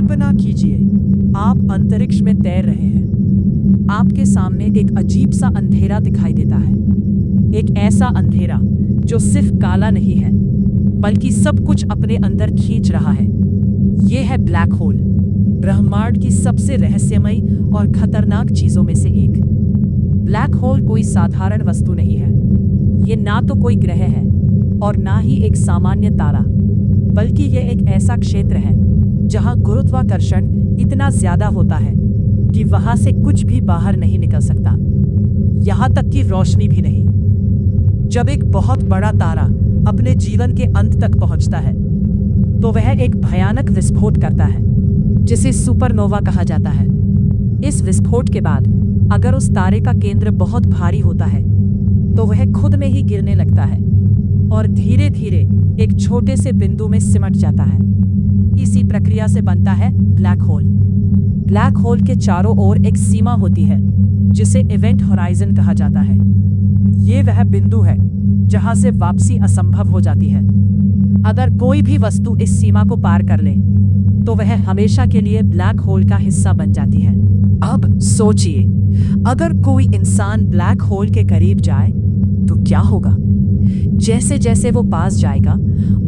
कल्पना कीजिए, आप अंतरिक्ष में तैर रहे हैं। आपके सामने एक अजीब सा अंधेरा दिखाई देता है। एक ऐसा अंधेरा जो सिर्फ काला नहीं है, बल्कि सब कुछ अपने अंदर खींच रहा है। यह है ब्लैक होल, ब्रह्मांड की सबसे रहस्यमयी और खतरनाक चीजों में से एक। ब्लैक होल कोई साधारण वस्तु नहीं है। ये ना तो कोई ग्रह है और ना ही एक सामान्य तारा, बल्कि यह एक ऐसा क्षेत्र है जहां गुरुत्वाकर्षण इतना ज्यादा होता है कि वहां से कुछ भी बाहर नहीं निकल सकता, यहां तक कि रोशनी भी नहीं। जब एक बहुत बड़ा तारा अपने जीवन के अंत तक पहुंचता है तो वह एक भयानक विस्फोट करता है, जिसे सुपरनोवा कहा जाता है। इस विस्फोट के बाद अगर उस तारे का केंद्र बहुत भारी होता है तो वह खुद में ही गिरने लगता है और धीरे धीरे एक छोटे से बिंदु में सिमट जाता है। इसी प्रक्रिया से बनता है ब्लैक होल। ब्लैक होल के चारों ओर एक सीमा होती है जिसे इवेंट होराइजन कहा जाता है। ये वह बिंदु है जहां से वापसी असंभव हो जाती है। अगर कोई भी वस्तु इस सीमा को पार कर ले तो वह हमेशा के लिए ब्लैक होल का हिस्सा बन जाती है। अब सोचिए, अगर कोई इंसान ब्लैक होल के करीब जाए तो क्या होगा? जैसे जैसे वो पास जाएगा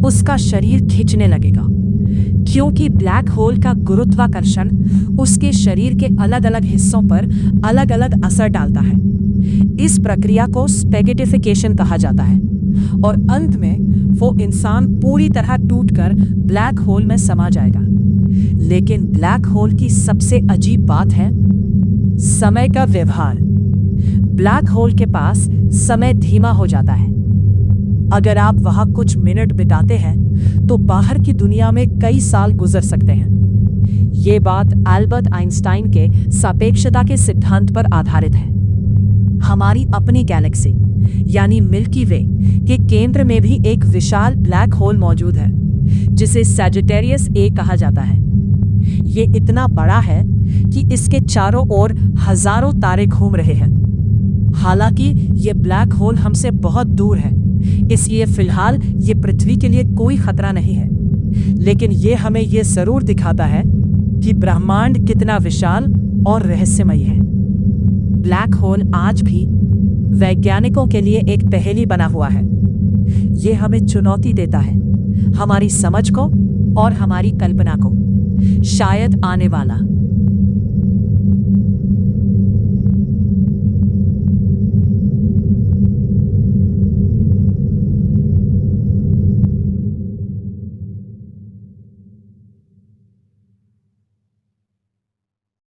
उसका शरीर खिंचने लगेगा, क्योंकि ब्लैक होल का गुरुत्वाकर्षण उसके शरीर के अलग अलग हिस्सों पर अलग अलग असर डालता है। इस प्रक्रिया को स्पेगिडिफिकेशन कहा जाता है और अंत में वो इंसान पूरी तरह टूटकर ब्लैक होल में समा जाएगा। लेकिन ब्लैक होल की सबसे अजीब बात है समय का व्यवहार। ब्लैक होल के पास समय धीमा हो जाता है। अगर आप वहां कुछ मिनट बिताते हैं तो बाहर की दुनिया में कई साल गुजर सकते हैं। ये बात एल्बर्ट आइंस्टाइन के सापेक्षता के सिद्धांत पर आधारित है। हमारी अपनी गैलेक्सी यानी मिल्की वे के केंद्र में भी एक विशाल ब्लैक होल मौजूद है, जिसे सैजिटेरियस ए कहा जाता है। ये इतना बड़ा है कि इसके चारों ओर हजारों तारे घूम रहे हैं। हालांकि ये ब्लैक होल हमसे बहुत दूर है, इसलिए फिलहाल ये पृथ्वी के लिए कोई खतरा नहीं है। लेकिन ये हमें ये जरूर दिखाता है कि ब्रह्मांड कितना विशाल और रहस्यमय है। ब्लैक होल आज भी वैज्ञानिकों के लिए एक पहेली बना हुआ है। ये हमें चुनौती देता है, हमारी समझ को और हमारी कल्पना को। शायद आने वाला